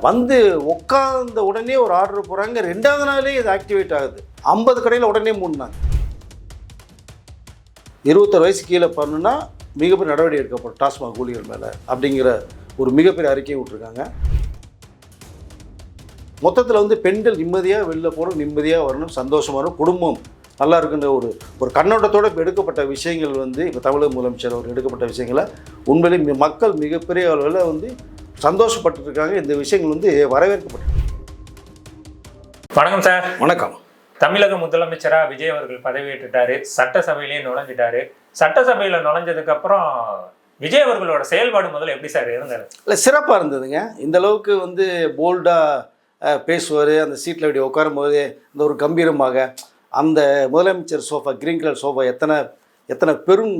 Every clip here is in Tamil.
வந்து உட்கார்ந்த உடனே ஒரு ஆர்டர் போகிறாங்க, 2வது நாளே இது ஆக்டிவேட் ஆகுது. 50 கடையில் உடனே மூடினாங்க. 21 வயசு கீழே பண்ணுன்னா மிகப்பெரிய நடவடிக்கை எடுக்கப்படும் டாஸ்மாக் ஊழியர் மேலே அப்படிங்கிற ஒரு மிகப்பெரிய அறிக்கையை விட்டுருக்காங்க. மொத்தத்தில் வந்து பெண்கள் நிம்மதியாக வெளில போகணும், நிம்மதியாக வரணும், சந்தோஷமாக வரணும், குடும்பம் நல்லா இருக்குன்ற ஒரு கண்ணோட்டத்தோடு இப்போ எடுக்கப்பட்ட விஷயங்கள் வந்து இப்போ தமிழக முதலமைச்சர் அவர் எடுக்கப்பட்ட விஷயங்களை உண்மையிலே மக்கள் மிகப்பெரிய அளவில் வந்து சந்தோஷப்பட்டுருக்காங்க. இந்த விஷயங்கள் வந்து வரவேற்கப்பட்டு. வணக்கம் சார். வணக்கம். தமிழக முதலமைச்சராக விஜய் அவர்கள் பதவியேற்றுட்டாரு, சட்டசபையிலேயே நுழைஞ்சிட்டாரு. சட்டசபையில் நுழைஞ்சதுக்கப்புறம் விஜய் அவர்களோட செயல்பாடு முதல்ல எப்படி சார் இருந்தார்? இல்லை, சிறப்பாக இருந்ததுங்க. இந்த அளவுக்கு வந்து போல்டாக பேசுவார். அந்த சீட்டில் இப்படி உட்காரும் போதே இந்த ஒரு கம்பீரமாக அந்த முதலமைச்சர் சோஃபா, கிரீன் கலர் சோஃபா, எத்தனை பெரும்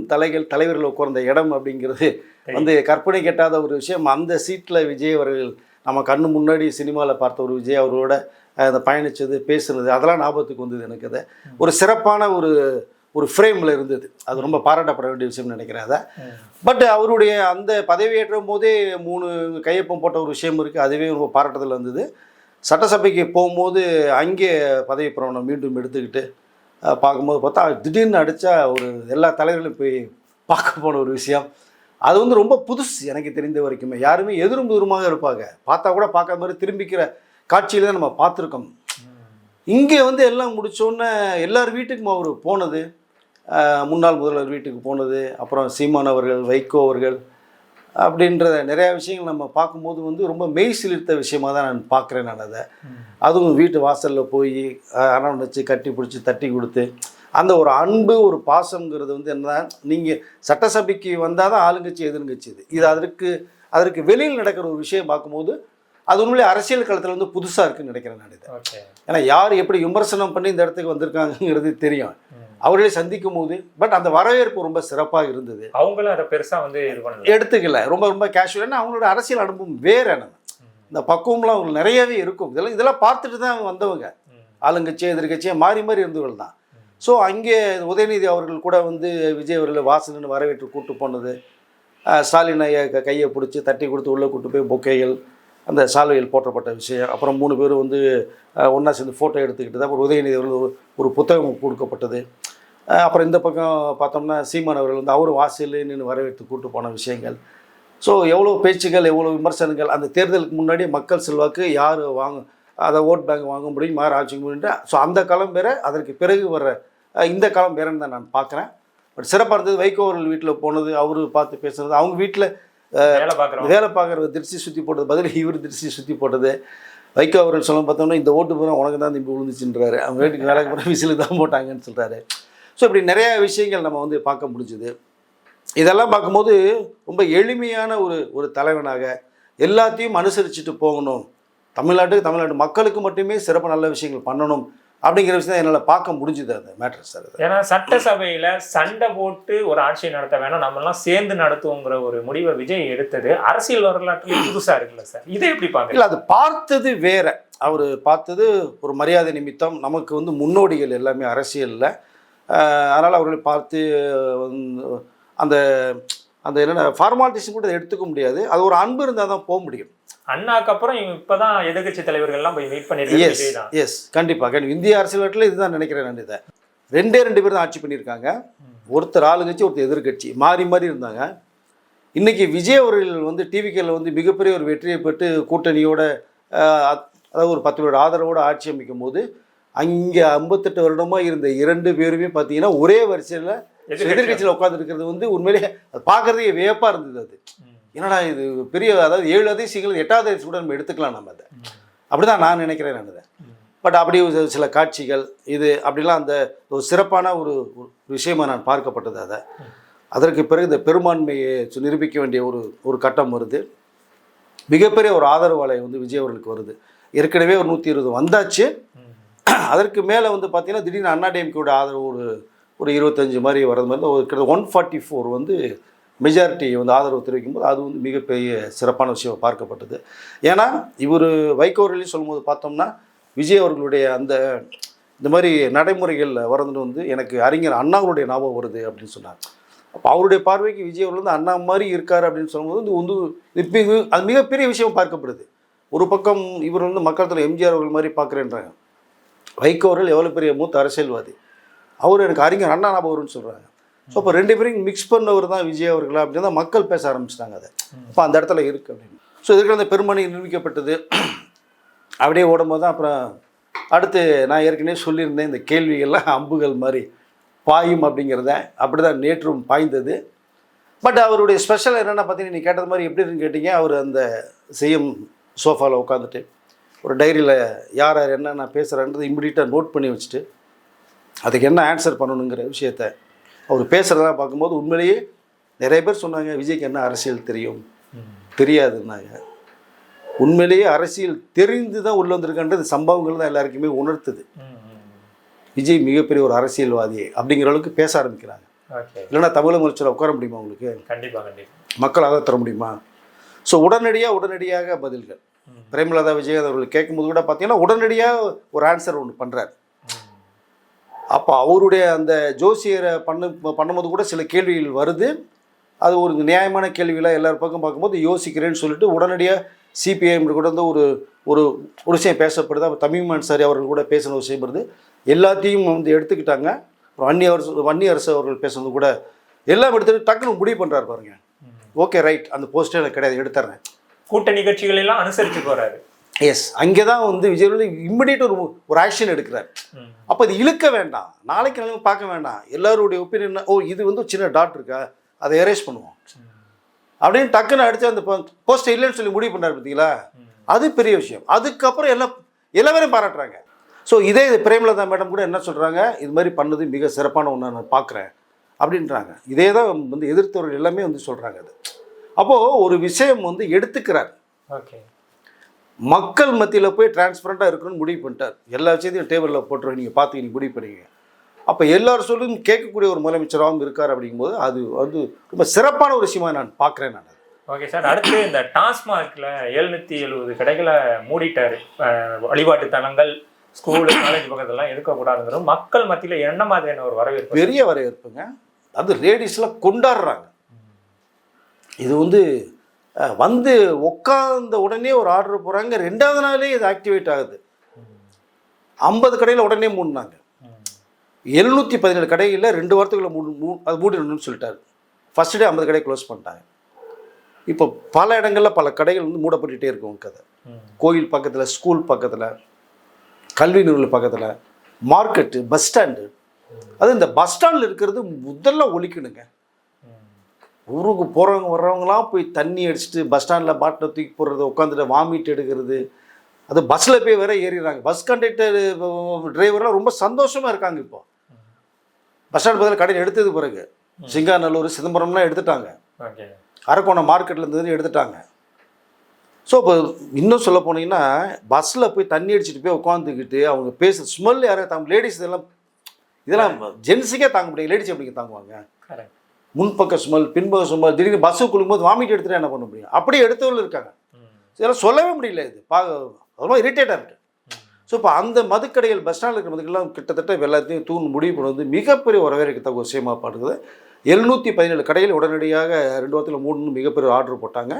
தலைவர்கள் உட்கார்ந்த இடம் அப்படிங்கிறது வந்து கற்பனை கெட்டாத ஒரு விஷயம். அந்த சீட்டில் விஜய் அவர்கள் நம்ம கண்ணு முன்னாடி சினிமாவில் பார்த்த ஒரு விஜய் அவரோட அந்த பயணித்தது, பேசுனது, அதெல்லாம் ஞாபகத்துக்கு வந்தது எனக்கு. அதை ஒரு சிறப்பான ஒரு ஃப்ரேமில் இருந்தது. அது ரொம்ப பாராட்டப்பட வேண்டிய விஷயம்னு நினைக்கிறேன் அதை. பட் அவருடைய அந்த பதவியேற்றும் போதே 3 கையொப்பம் போட்ட ஒரு விஷயம் இருக்குது. அதுவே ரொம்ப பாராட்டத்தில் வந்தது. சட்டசபைக்கு போகும்போது அங்கே பதவி பிரமாணம் மீண்டும் எடுத்துக்கிட்டு பார்க்கும்போது பார்த்தா திடீர்னு அடித்தா ஒரு எல்லா தலைவர்களும் போய் பார்க்க போன ஒரு விஷயம். அது வந்து ரொம்ப புதுசு எனக்கு தெரிந்த வரைக்குமே. யாருமே எதிரும் எதிருமாக இருப்பாங்க, பார்த்தா கூட பார்க்காத மாதிரி திரும்பிக்கிற காட்சியில் தான் நம்ம பார்த்துருக்கோம். இங்கே வந்து எல்லாம் முடித்தோன்னே எல்லார் வீட்டுக்கும் அவர் போனது, முன்னாள் முதல்வர் வீட்டுக்கு போனது, அப்புறம் சீமான் அவர்கள், வைகோ அவர்கள் அப்படின்ற நிறையா விஷயங்கள் நம்ம பார்க்கும்போது வந்து ரொம்ப மெய் சிலிர்த்த விஷயமாக தான் நான் பார்க்குறேன். நான் அதை அதுவும் வீட்டு வாசலில் போய் அரண் வச்சு கட்டி பிடிச்சி தட்டி கொடுத்து அந்த ஒரு அன்பு, ஒரு பாசங்கிறது வந்து என்ன, நீங்கள் சட்டசபைக்கு வந்தால் தான் ஆளுங்கட்சி எதிர்கட்சி இது அதற்கு வெளியில் நடக்கிற ஒரு விஷயம் பார்க்கும்போது அது உண்மையிலே அரசியல் களத்தில் வந்து புதுசாக இருக்குன்னு நினைக்கிறேன் நான் இதை. ஏன்னா யார் எப்படி விமர்சனம் பண்ணி இந்த இடத்துக்கு வந்திருக்காங்கிறது தெரியும் அவர்களே சந்திக்கும் போது. பட் அந்த வரவேற்பு ரொம்ப சிறப்பாக இருந்தது. அவங்களும் அதை பெருசாக வந்து எடுத்துக்கல, ரொம்ப கேஷுவல். ஏன்னா அவங்களோட அரசியல் அனுபவம் வேறு. என்ன இந்த பக்குவம்லாம் அவங்களுக்கு நிறையவே இருக்கும். இதெல்லாம் பார்த்துட்டு தான் வந்தவங்க. ஆளுங்கட்சியை எதிர்கட்சியை மாறி இருந்தவர்கள் தான். ஸோ அங்கே உதயநிதி அவர்கள் கூட வந்து விஜய் அவர்கள் வாசல்னு வரவேற்று கூட்டு போனது, ஸ்டாலின் ஐயா கையை பிடிச்சி தட்டி கொடுத்து உள்ளே கூட்டு போய் பொக்கைகள் அந்த சால்வையில் போற்றப்பட்ட விஷயம். அப்புறம் 3 பேர் வந்து ஒன்றா சேர்ந்து ஃபோட்டோ எடுத்துக்கிட்டு தான். அப்புறம் உதயநிதி அவர்கள் ஒரு புத்தகம் கொடுக்கப்பட்டது. அப்புறம் இந்த பக்கம் பார்த்தோம்னா சீமான் அவர்கள் வந்து அவர் வாசல்னு வரவேற்று கூட்டு போன விஷயங்கள். ஸோ எவ்வளோ பேச்சுகள், எவ்வளோ விமர்சனங்கள். அந்த தேர்தலுக்கு முன்னாடி மக்கள் செல்வாக்கு யார் அதை ஓட் பேங்க் வாங்க முடியும், யார் ஆட்சிக்க முடியுன்ற. ஸோ அந்த காலம் வேறு, அதற்கு பிறகு வர்ற இந்த காலம் வேறுன்னு தான் நான் பார்க்குறேன். பட் சிறப்பாக இருந்தது. வைகோ அவர்கள் வீட்டில் போனது, அவர் பார்த்து பேசுகிறது, அவங்க வீட்டில் வேலை பார்க்குற திருச்சி சுற்றி போட்டது பதில் இவர் திருச்சி சுற்றி போட்டது. வைகோ அவர்கள் சொல்ல பார்த்தோம்னா இந்த ஓட்டு பூரா உனக்கு தான் திரும்பி விழுந்துச்சுன்றாரு. அவங்க வீட்டுக்கு வேலைக்கு போகிற விசிலுக்கு தான் போட்டாங்கன்னு சொல்கிறாரு. ஸோ இப்படி நிறையா விஷயங்கள் நம்ம வந்து பார்க்க முடிஞ்சுது. இதெல்லாம் பார்க்கும்போது ரொம்ப எளிமையான ஒரு தலைவனாக எல்லாத்தையும் அனுசரிச்சுட்டு போகணும், தமிழ்நாட்டு மக்களுக்கு மட்டுமே சிறப்பு நல்ல விஷயங்கள் பண்ணணும் அப்படிங்கிற விஷயம் தான் என்னால் பார்க்க முடிஞ்சுது அந்த மேட்டர் சார். ஏன்னா சட்டசபையில் சண்டை போட்டு ஒரு ஆட்சியை நடத்த வேணாம், நம்மெல்லாம் சேர்ந்து நடத்துவோங்கிற ஒரு முடிவை விஜய் எடுத்தது அரசியல் வரலாற்றில் புதுசாக இருக்குல்ல சார், இதை எப்படி பார்க்க? இல்லை, அது பார்த்தது வேற. அவர் பார்த்தது ஒரு மரியாதை நிமித்தம். நமக்கு வந்து முன்னோடிகள் எல்லாமே அரசியலில். அதனால் அவர்களை பார்த்து அந்த அந்த என்னென்ன ஃபார்மாலிட்டிஸ் கூட எடுத்துக்க முடியாது. அது ஒரு அன்பு இருந்தால் தான் போக முடியும். அண்ணாக்கு அப்புறம் இப்போதான் எதிர்கட்சி தலைவர்கள்லாம் போய் மீட் பண்ணியிருக்காங்க. எஸ், கண்டிப்பாக. இந்திய அரசியல் இதுதான் நினைக்கிறேன் நான். இதை 2 பேர் தான் ஆட்சி பண்ணியிருக்காங்க. ஒருத்தர் ஆளுங்கட்சி, ஒருத்தர் எதிர்கட்சி, மாறி இருந்தாங்க. இன்றைக்கி விஜய் அவர்கள் வந்து டிவிக்கில் வந்து மிகப்பெரிய ஒரு வெற்றியை பெற்று கூட்டணியோட, அதாவது ஒரு 10 பேரோட ஆதரவோடு ஆட்சி அமைக்கும் போது அங்கே 58 வருடமாக இருந்த 2 பேருமே பார்த்தீங்கன்னா ஒரே வரிசையில் எதிர்கட்சியில் உட்காந்துருக்கிறது வந்து உண்மையிலேயே அது பார்க்குறதுக்கே வியப்பாக இருந்தது. அது என்னடா இது பெரிய, அதாவது 7 அதிசயங்கள் 8வது அதிசயம் கூட நம்ம எடுத்துக்கலாம் நம்ம அதை. அப்படி தான் நான் நினைக்கிறேன் நான் அதை. பட் அப்படி சில காட்சிகள் இது அப்படிலாம் அந்த ஒரு சிறப்பான ஒரு விஷயமாக நான் பார்க்கப்பட்டது. அதை அதற்கு பிறகு இந்த பெரும்பான்மையை நிரூபிக்க வேண்டிய ஒரு கட்டம் வருது. மிகப்பெரிய ஒரு ஆதரவு அலை வந்து விஜய் அவர்களுக்கு வருது. ஏற்கனவே ஒரு 120 வந்தாச்சு. அதற்கு மேலே வந்து பார்த்திங்கன்னா திடீர்னு அண்ணா டிஎம்கேயோட ஆதரவு ஒரு 25 மாதிரி வர்றது மாதிரி ஒரு 144 வந்து மெஜாரிட்டி வந்து ஆதரவு தெரிவிக்கும் போது அது வந்து மிகப்பெரிய சிறப்பான விஷயம் பார்க்கப்பட்டது. ஏன்னா இவர் வைகோ அவர்களையும் சொல்லும்போது பார்த்தோம்னா விஜய் அவர்களுடைய இந்த மாதிரி நடைமுறைகள் வரதுன்னு வந்து எனக்கு அறிஞர் அண்ணாவுடைய ஞாபகம் வருது அப்படின்னு சொன்னார். அப்போ அவருடைய பார்வைக்கு விஜய் அவர்கள் வந்து அண்ணா மாதிரி இருக்கார் அப்படின்னு சொல்லும்போது அது மிகப்பெரிய விஷயம் பார்க்கப்படுது. ஒரு பக்கம் இவர் வந்து மக்கள் தலைவர் எம்ஜிஆர் அவர்கள் மாதிரி பார்க்குறேன்றாங்க. வைகோ அவர்கள் எவ்வளோ பெரிய மூத்த அரசியல்வாதி, அவர் எனக்கு அறிஞர் அண்ணா ஞாபகம் வரும்னு சொல்கிறாங்க. ஸோ அப்போ ரெண்டு பேரும் மிக்ஸ் பண்ணவர் தான் விஜய் அவர்களா அப்படின்னு தான் மக்கள் பேச ஆரம்பிச்சிட்டாங்க. அதை அப்போ அந்த இடத்துல இருக்குது அப்படின்னு. ஸோ இதுக்கு அந்த பெருமணி நிரூபிக்கப்பட்டது. அப்படியே ஓடும்போது தான் அப்புறம் அடுத்து நான் ஏற்கனவே சொல்லியிருந்தேன், இந்த கேள்விகள்லாம் அம்புகள் மாதிரி பாயும் அப்படிங்கிறத அப்படி தான் நேற்றும் பாய்ந்தது. பட் அவருடைய ஸ்பெஷல் என்னென்னா பார்த்தீங்கன்னா, நீ கேட்டது மாதிரி எப்படி இருக்குன்னு கேட்டிங்க. அவர் அந்த சிஎம் சோஃபாவில் உட்காந்துட்டு ஒரு டைரியில் யார் யார் என்ன நான் பேசுகிறேன்றது இம்மிடியட்டாக நோட் பண்ணி வச்சுட்டு அதுக்கு என்ன ஆன்சர் பண்ணணுங்கிற விஷயத்த அவர் பேசுகிறதா பார்க்கும்போது உண்மையிலேயே நிறைய பேர் சொன்னாங்க விஜய்க்கு என்ன அரசியல் தெரியும், தெரியாதுன்னாங்க. உண்மையிலேயே அரசியல் தெரிந்து தான் உள்ளே வந்திருக்கின்றது சம்பவங்கள் தான் எல்லாருக்குமே உணர்த்துது. விஜய் மிகப்பெரிய ஒரு அரசியல்வாதி அப்படிங்கிற அளவுக்கு பேச ஆரம்பிக்கிறாங்க. இல்லைன்னா தமிழக முதலமைச்சர் உட்கார முடியுமா உங்களுக்கு? கண்டிப்பாக கண்டிப்பாக மக்கள் அதை தர முடியுமா? ஸோ உடனடியாக பதில்கள். பிரேமலதா விஜய் அவர்கள் கேட்கும்போது கூட பார்த்தீங்கன்னா உடனடியாக ஒரு ஆன்சர் ஒன்று பண்ணுறாரு. அப்போ அவருடைய அந்த ஜோசியரை பண்ணும்போது கூட சில கேள்விகள் வருது. அது ஒரு நியாயமான கேள்வியில் எல்லார் பக்கம் பார்க்கும்போது யோசிக்கிறேன்னு சொல்லிட்டு உடனடியாக சிபிஐஎம் கூட வந்து ஒரு ஒரு விஷயம் பேசப்படுது. அப்போ தமிம் அன்சாரி அவர்கள் கூட பேசின விஷயம் வருது. எல்லாத்தையும் வந்து எடுத்துக்கிட்டாங்க. வன்னி அரசு அவர்கள் பேசுனது கூட எல்லாம் எடுத்துகிட்டு டக்குன்னு முடிவு பண்ணுறாரு பாருங்க. ஓகே ரைட், அந்த போஸ்டே எனக்கு கிடையாது, எடுத்துறேன். கூட்டணி கட்சிகள் எல்லாம் அனுசரித்து போகிறாரு. எஸ், அங்கே தான் வந்து விஜய் வந்து இம்மிடியேட் ஒரு ஆக்ஷன் எடுக்கிறார். அப்போ இது இழுக்க வேண்டாம், நாளைக்கு நிலைமை பார்க்க வேண்டாம். எல்லாருடைய ஒப்பீனியன் ஓ இது வந்து சின்ன டாட் இருக்கா, அதை எரேஸ் பண்ணுவோம் அப்படின்னு டக்குன்னு அடித்து அந்த போஸ்டர் இல்லைன்னு சொல்லி முடிவு பண்ணார் பார்த்தீங்களா, அது பெரிய விஷயம். அதுக்கப்புறம் எல்லாரும் பாராட்டுறாங்க. ஸோ இதே பிரேமலதா மேடம் கூட என்ன சொல்கிறாங்க, இது மாதிரி பண்ணது மிக சிறப்பான ஒன்று நான் பார்க்குறேன் அப்படின்றாங்க. இதே தான் வந்து எதிர்த்தவர்கள் எல்லாமே வந்து சொல்கிறாங்க. அது அப்போது ஒரு விஷயம் வந்து எடுத்துக்கிறார். ஓகே, மக்கள் மத்தியில் போய் டிரான்ஸ்பரண்ட்டாக இருக்கணும்னு முடிவு பண்ணிட்டார். எல்லா விஷயத்தையும் டேபிளில் போட்டுருவோம், நீங்கள் பார்த்து நீங்கள் முடிவு பண்ணிங்க. அப்போ எல்லாரும் சொல்லும் கேட்கக்கூடிய ஒரு முதலமைச்சராகவும் இருக்கார். அப்படிங்கும்போது அது வந்து ரொம்ப சிறப்பான ஒரு விஷயமாக நான் பார்க்குறேன். நான் ஓகே சார், அடுத்து இந்த டாஸ்மாகில் 770 கடைகளை மூடிட்டார். வழிபாட்டு தலங்கள், ஸ்கூலு, காலேஜ் பக்கத்துலாம் இருக்கக்கூடாதுங்கிறது மக்கள் மத்தியில் என்ன மாதிரியான ஒரு வரவேற்பு? பெரிய வரவேற்புங்க. அது லேடிஸ்லாம் கொண்டாடுறாங்க. இது வந்து உட்கார்ந்த உடனே ஒரு ஆர்டர் போகிறாங்க, 2வது நாளே இது ஆக்டிவேட் ஆகுது. 50 கடையில் உடனே மூடினாங்க. 717 கடைகளில் 2 வாரத்துக்குள்ள அது மூடிடணும்னு சொல்லிட்டாரு. ஃபர்ஸ்ட் டே 50 கடை க்ளோஸ் பண்ணிட்டாங்க. இப்போ பல இடங்களில் பல கடைகள் வந்து மூடப்பட்டுகிட்டே இருக்கும். கதை கோயில் பக்கத்தில், ஸ்கூல் பக்கத்தில், கல்வி நிறுவனம் பக்கத்தில், மார்க்கெட்டு, பஸ் ஸ்டாண்டு. அது இந்த பஸ் ஸ்டாண்டில் இருக்கிறது முதல்ல ஒழிக்கணுங்க. ஊருக்கு போகிறவங்க வர்றவங்களாம் போய் தண்ணி அடிச்சுட்டு பஸ் ஸ்டாண்டில் பாட்டில் தூக்கி போடுறது, உட்காந்துட்டு வாமிட் எடுக்கிறது, அது பஸ்ஸில் போய் வேற ஏறிடுறாங்க. பஸ் கண்டக்டர் டிரைவர்லாம் ரொம்ப சந்தோஷமாக இருக்காங்க. இப்போ பஸ் ஸ்டாண்ட் பதில் கடையில் எடுத்தது பிறகு சிங்காநல்லூர், சிதம்பரம்லாம் எடுத்துட்டாங்க. அரக்கோணம் மார்க்கெட்டில் இருந்தது எடுத்துட்டாங்க. ஸோ இப்போ இன்னும் சொல்ல போனீங்கன்னா பஸ்ஸில் போய் தண்ணி அடிச்சுட்டு போய் உட்காந்துக்கிட்டு அவங்க பேச ஸ்மெல் யாரும் தாங்க. லேடிஸ் இதெல்லாம் ஜென்ஸுக்கே தாங்க முடியாது, லேடிஸ் எப்படிங்க தாங்குவாங்க? முன்பக்க ஸ்மெல், பின்பக்க ஸ்மெல், திடீர்னு பஸ்ஸு குளிக்கும்போது வாமிட் எடுத்துகிட்டு என்ன பண்ண முடியும்? அப்படியே எடுத்தவர்கள் இருக்காங்க. இதெல்லாம் சொல்லவே முடியல. இது ரொம்ப இரிட்டேட்டாக இருக்குது. ஸோ இப்போ அந்த மதுக்கடைகள், பஸ் ஸ்டாண்டில் இருக்கிற மதுக்கெல்லாம் கிட்டத்தட்ட எல்லாத்தையும் முடிவு பண்ண வந்து மிகப்பெரிய வரவேற்கத்தக்க விஷயமாக பாடுது. 717 கடைகள் உடனடியாக 2 வாரத்தில் 3 மிகப்பெரிய ஆர்டர் போட்டாங்க.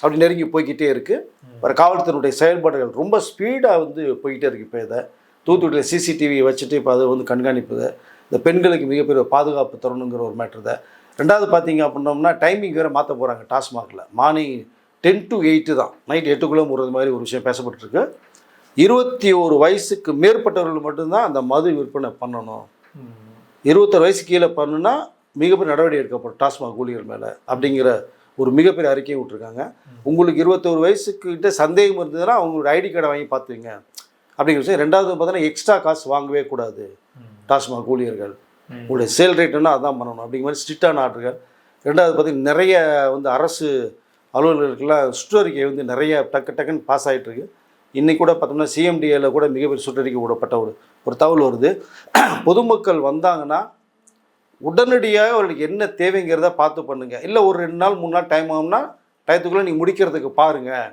அப்படி நெருங்கி போய்கிட்டே இருக்குது. வர காவல்துறையினுடைய செயல்பாடுகள் ரொம்ப ஸ்பீடாக வந்து போய்கிட்டே இருக்குது. இப்போ இதை தூத்துக்குடியில் சிசிடிவி வச்சுட்டு இப்போ அதை வந்து கண்காணிப்புது. இந்த பெண்களுக்கு மிகப்பெரிய பாதுகாப்பு தரணுங்கிற ஒரு மேட்ரு தான். 2வது பார்த்தீங்க அப்படின்னோம்னா டைமிங் வேறு மாற்ற போகிறாங்க. டாஸ்மாகில் மார்னிங் 10 to 8 தான், நைட் 8க்குள்ளே போகிறது மாதிரி ஒரு விஷயம் பேசப்பட்டிருக்கு. 21 வயசுக்கு மேற்பட்டவர்கள் மட்டும்தான் அந்த மது விற்பனை பண்ணணும். 21 வயசு கீழே பண்ணுனா மிகப்பெரிய நடவடிக்கை எடுக்கப்படும் டாஸ்மாக் ஊழியர் மேலே அப்படிங்கிற ஒரு மிகப்பெரிய அறிக்கையை விட்டுருக்காங்க. உங்களுக்கு 21 வயசுக்கிட்ட சந்தேகம் இருந்ததுன்னா அவங்களோட ஐடி கார்டை வாங்கி பார்த்துங்க அப்படிங்கிற விஷயம். 2வது பார்த்தீங்கன்னா எக்ஸ்ட்ரா காசு வாங்கவே கூடாது டாஸ்மாக் ஊழியர்கள். உங்களுடைய சேல் ரேட்டுன்னா அதான் பண்ணணும் அப்படிங்கிற மாதிரி ஸ்ட்ரிக்டான ஆர்டர்கள். 2வது பார்த்தீங்கன்னா நிறைய வந்து அரசு அலுவலர்களுக்கெல்லாம் சுற்றறிக்கை வந்து நிறைய டக்குன்னு பாஸ் ஆகிட்டுருக்கு. இன்றைக்கி கூட பார்த்தோம்னா சிஎம்டிஏல கூட மிகப்பெரிய சுற்றறிக்கை விடப்பட்ட ஒரு தகவல் வருது. பொதுமக்கள் வந்தாங்கன்னா உடனடியாக அவர்களுக்கு என்ன தேவைங்கிறத பார்த்து பண்ணுங்கள். இல்லை ஒரு 2 நாள் 3 நாள் டைம் ஆகும்னா டயத்துக்குள்ளே நீங்கள் முடிக்கிறதுக்கு பாருங்கள்.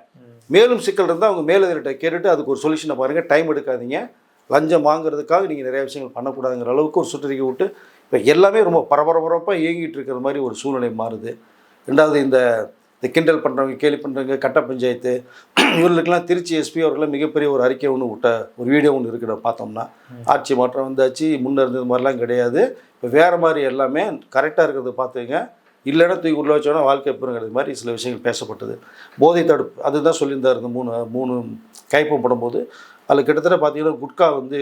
மேலும் சிக்கல் இருந்தால் அவங்க மேலதிட்ட கேட்டுட்டு அதுக்கு ஒரு சொல்யூஷனை பாருங்கள். டைம் எடுக்காதீங்க. லஞ்சம் வாங்குறதுக்காக நீங்கள் நிறைய விஷயங்கள் பண்ணக்கூடாதுங்கிற அளவுக்கு ஒரு சுற்றறிக்கை விட்டு இப்போ எல்லாமே ரொம்ப பரபரப்பாக இயங்கிட்டு இருக்கிற மாதிரி ஒரு சூழ்நிலை மாறுது. 2வது இந்த இந்த கிண்டல் பண்ணுறவங்க கேலி பண்ணுறவங்க கட்ட பஞ்சாயத்து இவர்களுக்கெல்லாம் திருச்சி எஸ்பி அவர்களாம் மிகப்பெரிய ஒரு அறிக்கை ஒன்று விட்ட ஒரு வீடியோ ஒன்று இருக்கிற பார்த்தோம்னா ஆட்சி மாற்றம் வந்தாச்சு முன்னே இருந்தது மாதிரிலாம் கிடையாது இப்போ வேறு மாதிரி எல்லாமே கரெக்டாக இருக்கிறத பார்த்துங்க இல்லைன்னா தூக்கி உள்ள வச்சோன்னா வாழ்க்கை பெறுங்கிறது மாதிரி சில விஷயங்கள் பேசப்பட்டது போதை தடுப்பு அதுதான் சொல்லியிருந்தார் இந்த மூணு கைப்பம் படும்போது அதில் கிட்டத்தட்ட பார்த்தீங்கன்னா குட்கா வந்து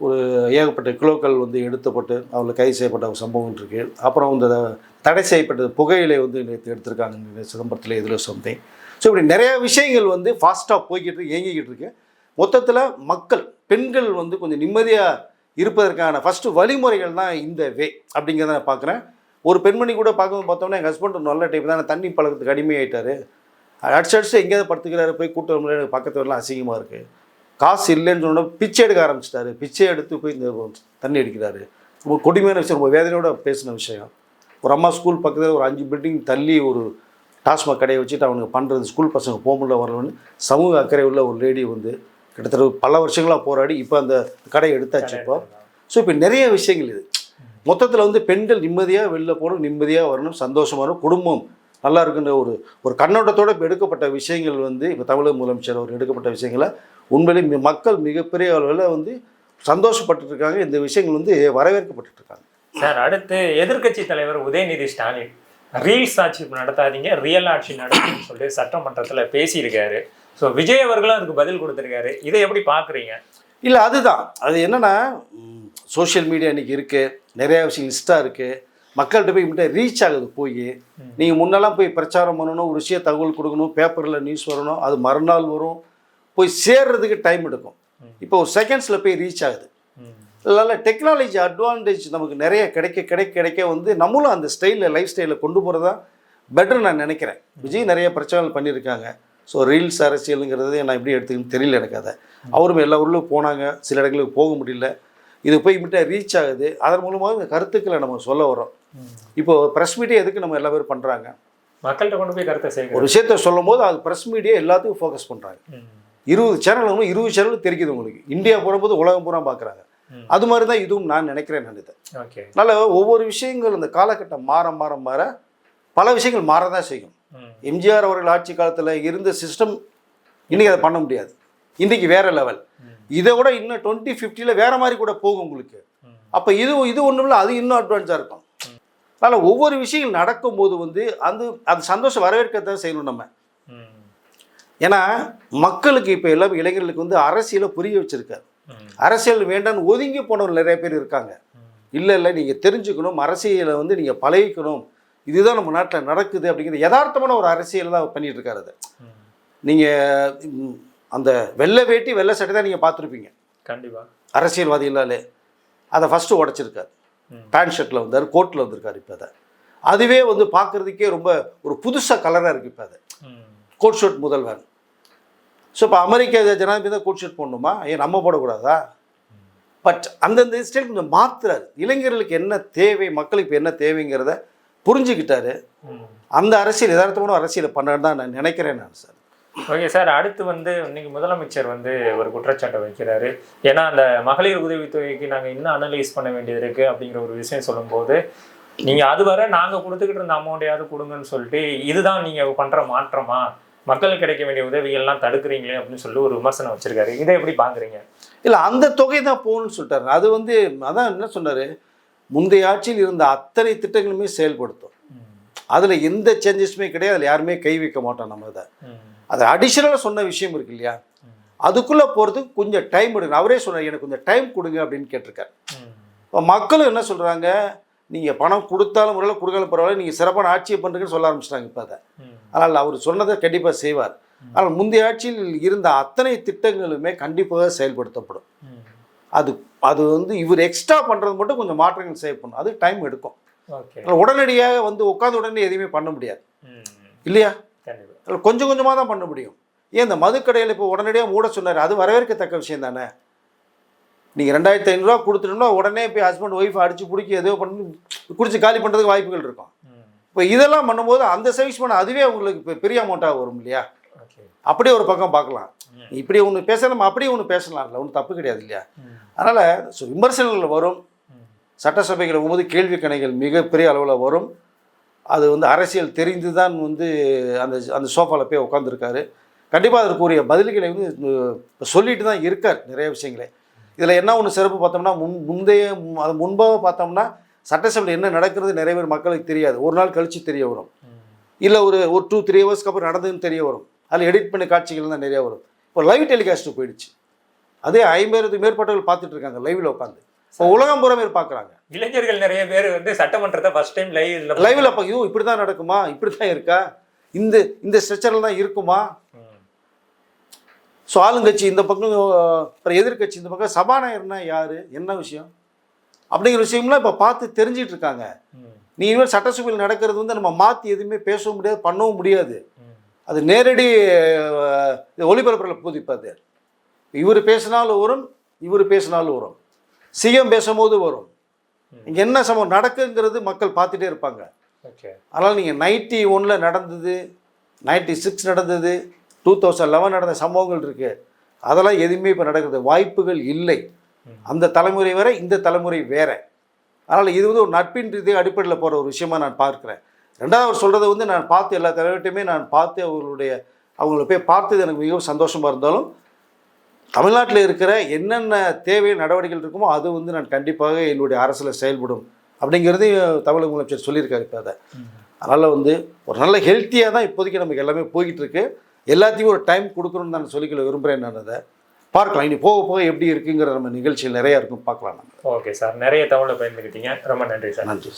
ஒரு ஏகப்பட்ட கிலோக்கள் வந்து எடுத்தப்பட்டு அவங்களை கைது செய்யப்பட்ட ஒரு சம்பவம் இருக்குது. அப்புறம் இந்த தடை செய்யப்பட்டது புகையிலை வந்து நேற்று எடுத்திருக்காங்க சிதம்பரத்தில் இதில் சம்திங். ஸோ இப்படி நிறையா விஷயங்கள் வந்து ஃபாஸ்ட்டாக போய்கிட்டு இருக்கு இயங்கிக்கிட்டு இருக்கு. மொத்தத்தில் மக்கள் பெண்கள் வந்து கொஞ்சம் நிம்மதியாக இருப்பதற்கான ஃபஸ்ட்டு வழிமுறைகள் தான் இந்த வே அப்படிங்கிறத நான் பார்க்குறேன். ஒரு பெண்மணி கூட பார்க்கும்போது பார்த்தோம்னா எங்கள் ஹஸ்பண்ட் ஒரு நல்ல டைப் தான் தண்ணி பழக்கத்துக்கு அடிமையாயிட்டார். அடிச்சு எங்கேயாவது படுத்துக்கிறாரு போய் கூட்டம் எனக்கு பக்கத்து வரலாம் அசிங்கமாக இருக்குது. காசு இல்லைன்னு சொன்னால் பிச்சை எடுக்க ஆரம்பிச்சிட்டாரு. பிச்சை எடுத்து போய் இந்த தண்ணி அடிக்கிறாரு. ரொம்ப கொடுமையான விஷயம், ரொம்ப வேதனையோட பேசின விஷயம். ஒரு அம்மா ஸ்கூல் பக்கத்தில் ஒரு 5 பில்டிங் தள்ளி ஒரு டாஸ்மாக் கடையை வச்சுட்டு அவனுக்கு பண்ணுறது ஸ்கூல் பசங்க போகமுடில வரலன்னு சமூக அக்கறை உள்ள ஒரு லேடி வந்து கிட்டத்தட்ட பல வருஷங்களாக போராடி இப்போ அந்த கடையை எடுத்தாச்சு இப்போ. ஸோ இப்போ நிறைய விஷயங்கள் இது மொத்தத்தில் வந்து பெண்கள் நிம்மதியாக வெளில போகணும், நிம்மதியாக வரணும், சந்தோஷமாக வரணும், குடும்பம் நல்லா இருக்குன்ற ஒரு கண்ணோட்டத்தோடு இப்போ எடுக்கப்பட்ட விஷயங்கள் வந்து இப்போ தமிழக முதலமைச்சர் அவர் எடுக்கப்பட்ட விஷயங்களை உண்மையிலே மக்கள் மிகப்பெரிய அளவில் வந்து சந்தோஷப்பட்டு இருக்காங்க. இந்த விஷயங்கள் வந்து வரவேற்கப்பட்டு இருக்காங்க. சார் அடுத்து எதிர்க்கட்சி தலைவர் உதயநிதி ஸ்டாலின் ரீல்ஸ் ஆட்சி நடத்தாதீங்க ரியல் ஆட்சி நடக்கும்னு சொல்லிட்டு சட்டமன்றத்தில் பேசியிருக்காரு. ஸோ விஜய் அவர்களும் அதுக்கு பதில் கொடுத்துருக்காரு. இதை எப்படி பார்க்குறீங்க? இல்லை அதுதான் அது என்னென்னா சோஷியல் மீடியா இன்றைக்கி இருக்குது, நிறையா விஷயம் இன்ஸ்டாக இருக்குது, மக்கள்கிட்ட போய் இப்படி ரீச் ஆகுது. போய் நீங்கள் முன்னெல்லாம் போய் பிரச்சாரம் பண்ணணும், ஒரு விஷயம் தகவல் கொடுக்கணும், பேப்பரில் நியூஸ் வரணும், அது மறுநாள் வரும், போய் சேர்றதுக்கு டைம் எடுக்கும். இப்போ ஒரு செகண்ட்ஸில் போய் ரீச் ஆகுது. அதனால் டெக்னாலஜி அட்வான்டேஜ் நமக்கு நிறைய கிடைக்க வந்து நம்மளும் அந்த ஸ்டைலில் லைஃப் ஸ்டைலில் கொண்டு போகிறது தான் பெட்டர் நான் நினைக்கிறேன். விஜய் நிறைய பிரச்சனைகள் பண்ணியிருக்காங்க. ஸோ ரீல்ஸ் அரசியலுங்கிறது நான் எப்படி எடுத்துக்கணும்னு தெரியல எனக்கு. அதை அவரும் எல்லா ஊரிலும் போனாங்க, சில இடங்களுக்கு போக முடியல, இது போய் மட்டும் ரீச் ஆகுது. அதன் மூலமாக இந்த கருத்துக்களை நம்ம சொல்ல வரோம். இப்போ ப்ரெஸ் மீடியா எதுக்கு நம்ம எல்லா பேரும் பண்ணுறாங்க, மக்கள்கிட்ட கொண்டு போய் கருத்தை செய்ய ஒரு விஷயத்த சொல்லும் போது அது ப்ரெஸ் மீடியா எல்லாத்துக்கும் ஃபோக்கஸ் பண்ணுறாங்க. 20 சேனல் 20 சேனல் தெரிக்குது உங்களுக்கு. இந்தியா போகும்போது உலகம் பூரா பார்க்குறாங்க. அது மாதிரி தான் இதுவும் நான் நினைக்கிறேன். அதனால் ஒவ்வொரு விஷயங்கள் இந்த காலகட்டம் மாற பல விஷயங்கள் மாறதான் செய்யும். எம்ஜிஆர் அவர்கள் ஆட்சி காலத்தில் இருந்த சிஸ்டம் இன்றைக்கி அதை பண்ண முடியாது. இன்றைக்கி வேறு லெவல். இதை விட இன்னும் 2050 வேறு மாதிரி கூட போகும் உங்களுக்கு. அப்போ இது ஒன்றும் இல்லை, அது இன்னும் அட்வான்ஸாக இருக்கும். அதனால் ஒவ்வொரு விஷயங்கள் நடக்கும்போது வந்து அது சந்தோஷம் வரவேற்கத்தான் செய்யணும் நம்ம. ஏன்னா மக்களுக்கு இப்போ எல்லாம் இளைஞர்களுக்கு வந்து அரசியலை புரிய வச்சுருக்காரு. அரசியல் வேண்டான்னு ஒதுங்கி போனவர்கள் நிறைய பேர் இருக்காங்க. இல்லை நீங்கள் தெரிஞ்சுக்கணும், அரசியலை வந்து நீங்கள் பழகிக்கணும், இதுதான் நம்ம நாட்டில் நடக்குது அப்படிங்கிறது யதார்த்தமான ஒரு அரசியல் தான் பண்ணிகிட்டு இருக்காரு. அதை நீங்கள் அந்த வெள்ளை வேட்டி வெள்ளை சட்டை தான் நீங்கள் பார்த்துருப்பீங்க. கண்டிப்பாக அரசியல்வாதி இல்லாலே அதை ஃபஸ்ட்டு உடச்சிருக்காரு. பேண்ட் ஷர்ட்டில் வந்தார், கோட்டில் வந்திருக்காரு. இப்போ அதுவே வந்து பார்க்குறதுக்கே ரொம்ப ஒரு புதுசாக கலராக இருக்குது. இப்போ கோட் ஷர்ட் முதல்வர். ஸோ இப்போ அமெரிக்க ஜனாதிபதி தான் கோட் ஷர்ட் போடணுமா, ஏன் நம்ம போடக்கூடாதா? பட் அந்தந்த ஸ்டைல் கொஞ்சம் மாற்றுறாரு. இளைஞர்களுக்கு என்ன தேவை, மக்களுக்கு இப்போ என்ன தேவைங்கிறத புரிஞ்சுக்கிட்டாரு. அந்த அரசியல் யதார்த்தமான அரசியலை பண்ணுறேன்னு தான் நான் நினைக்கிறேன் சார். ஓகே சார், அடுத்து வந்து இன்னைக்கு முதலமைச்சர் வந்து ஒரு குற்றச்சாட்டை வைக்கிறாரு. ஏன்னா அந்த மகளிர் உதவித்தொகைக்கு நாங்கள் இன்னும் அனலைஸ் பண்ண வேண்டியது இருக்குது அப்படிங்கிற ஒரு விஷயம் சொல்லும்போது, நீங்கள் அதுவரை நாங்கள் கொடுத்துக்கிட்டு இருந்த அமௌண்ட்டையாவது கொடுங்கன்னு சொல்லிட்டு இதுதான் நீங்கள் பண்ணுற மாற்றமா, மக்களுக்கு கிடைக்க வேண்டிய உதவிகள்லாம் தடுக்கிறீங்களே அப்படின்னு சொல்லி ஒரு விமர்சனம் வச்சிருக்காரு. இதை எப்படி பார்க்குறீங்க? இல்லை அந்த தொகை தான் போகணும்னு சொல்லிட்டாரு. அது வந்து அதான் என்ன சொன்னார், முந்தைய ஆட்சியில் இருந்த அத்தனை திட்டங்களுமே செயல்படுத்தும், அதில் எந்த சேஞ்சஸுமே கிடையாது, அதில் யாருமே கை வைக்க மாட்டோம். நம்ம அதை அடிஷனலாக சொன்ன விஷயம் இருக்கு இல்லையா, அதுக்குள்ளே போகிறதுக்கு கொஞ்சம் டைம் எடுக்கணும். அவரே சொன்னார் எனக்கு கொஞ்சம் டைம் கொடுங்க அப்படின்னு கேட்டிருக்காரு. இப்போ மக்களும் என்ன சொல்கிறாங்க, நீங்கள் பணம் கொடுத்தாலும் முறையில் கொடுக்காலும் பரவாயில்ல, நீங்கள் சிறப்பான ஆட்சியை பண்ணுறீங்கன்னு சொல்ல ஆரம்பிச்சிட்டாங்க இப்போ அதை. அதனால் அவர் சொன்னதை கண்டிப்பாக செய்வார். ஆனால் முந்தைய ஆட்சியில் இருந்த அத்தனை திட்டங்களுமே கண்டிப்பாக செயல்படுத்தப்படும். அது வந்து இவர் எக்ஸ்ட்ரா பண்ணுறது மட்டும் கொஞ்சம் மாற்றங்கள் செய்யப்படணும். அது டைம் எடுக்கும். உடனடியாக வந்து உட்காந்து உடனே எதுவுமே பண்ண முடியாது இல்லையா, கொஞ்சம் கொஞ்சமாக தான் பண்ண முடியும். ஏன் இந்த மதுக்கடையில் இப்போ உடனடியாக மூட சொன்னார், அது வரவேற்கத்தக்க விஷயம் தானே. நீங்கள் 2500 கொடுத்துட்டோம்னா உடனே போய் ஹஸ்பண்ட் ஒய்ஃப் அடித்து பிடிக்க ஏதோ பண்ணி குடிச்சு காலி பண்ணுறதுக்கு வாய்ப்புகள் இருக்கும். இப்போ இதெல்லாம் பண்ணும்போது அந்த சர்வீஸ் பண்ண அதுவே உங்களுக்கு இப்போ பெரிய அமௌண்ட்டாக வரும் இல்லையா. அப்படியே ஒரு பக்கம் பார்க்கலாம். இப்படி ஒன்று பேசலாம், அப்படியே ஒன்று பேசலாம், இல்லை ஒன்றும் தப்பு கிடையாது இல்லையா. அதனால் விமர்சனங்கள் வரும், சட்டசபைகள் போகும்போது கேள்வி கணைகள் மிகப்பெரிய அளவில் வரும். அது வந்து அரசியல் தெரிந்து தான் வந்து அந்த அந்த சோஃபாவில் போய் உட்காந்துருக்காரு. கண்டிப்பாக அதற்குரிய பதில்களை வந்து சொல்லிட்டு தான் இருக்கார் நிறைய விஷயங்களே. இதில் என்ன ஒன்று சிறப்பு பார்த்தோம்னா அது முன்பாக பார்த்தோம்னா சட்டசபையில் என்ன நடக்கிறது நிறைய பேர் மக்களுக்கு தெரியாது. ஒரு நாள் கழித்து தெரிய வரும், இல்லை ஒரு 2-3 ஹவர்ஸ்க்கு அப்புறம் நடந்ததுன்னு தெரிய வரும். அதில் எடிட் பண்ண காட்சிகள் தான் நிறையா வரும். இப்போ லைவ் டெலிகாஸ்ட்டு போயிடுச்சு. அதே 50 மேற்பட்டவர்கள் பார்த்துட்டு இருக்காங்க லைவில் உட்காந்து. இப்போ உலகம் பூரா பேர் பார்க்குறாங்க. இளைஞர்கள் நிறைய பேர் வந்து சட்டமன்றத்தை ஃபர்ஸ்ட் டைம் லைவில் அப்போ இப்படி தான் நடக்குமா, இப்படி தான் இருக்கா, இந்த ஸ்ட்ரக்சரில் தான் இருக்குமா. ஸோ ஆளுங்கட்சி இந்த பக்கம், அப்புறம் எதிர்கட்சி இந்த பக்கம், சபாநாயகர்னா யார், என்ன விஷயம் அப்படிங்கிற விஷயம்லாம் இப்போ பார்த்து தெரிஞ்சிட்டு இருக்காங்க. நீ இனிமேல் சட்டசபையில் நடக்கிறது வந்து நம்ம மாற்றி எதுவுமே பேசவும் முடியாது, பண்ணவும் முடியாது. அது நேரடி ஒளிபரப்பில் புதிப்பது. இவர் பேசினாலும் வரும், இவர் பேசினாலும் வரும், சிஎம் பேசும்போது வரும். இங்கே என்ன சம்பவம் நடக்குங்கிறது மக்கள் பார்த்துட்டே இருப்பாங்க. அதனால் நீங்கள் 91 நடந்தது, 96 நடந்தது, 2011 நடந்த சம்பவங்கள் இருக்குது, அதெல்லாம் எதுவுமே இப்போ நடக்கிறது வாய்ப்புகள் இல்லை. அந்த தலைமுறை வேற, இந்த தலைமுறை வேற. அதனால் இது வந்து ஒரு நட்பின் ரீதியாக அடிப்படையில் போகிற ஒரு விஷயமா நான் பார்க்குறேன். ரெண்டாவது அவர் சொல்கிறத வந்து நான் பார்த்து எல்லா தலைவர்கிட்டையுமே நான் பார்த்து அவங்கள போய் பார்த்தது எனக்கு மிகவும் சந்தோஷமாக இருந்தாலும், தமிழ்நாட்டில் இருக்கிற என்னென்ன தேவை நடவடிக்கைகள் இருக்குமோ அது வந்து நான் கண்டிப்பாக என்னுடைய அரசில் செயல்படும் அப்படிங்கிறது தமிழக முதலமைச்சர் சொல்லியிருக்காரு. இப்போ அதனால் வந்து ஒரு நல்ல ஹெல்த்தியாக தான் இப்போதைக்கு நமக்கு எல்லாமே போய்கிட்டு இருக்கு. எல்லாத்தையும் ஒரு டைம் கொடுக்கணும்னு நான் சொல்லிக்கல விரும்புகிறேன். நான் அதை பார்க்கலாம், இனி போக போக எப்படி இருக்குங்கிற நம்ம நிகழ்ச்சியில் நிறையா இருக்கும், பார்க்கலாம் நம்ம. ஓகே சார், நிறைய தகவலை பயந்துக்கிட்டீங்க, ரொம்ப நன்றி சார். நன்றி சார்.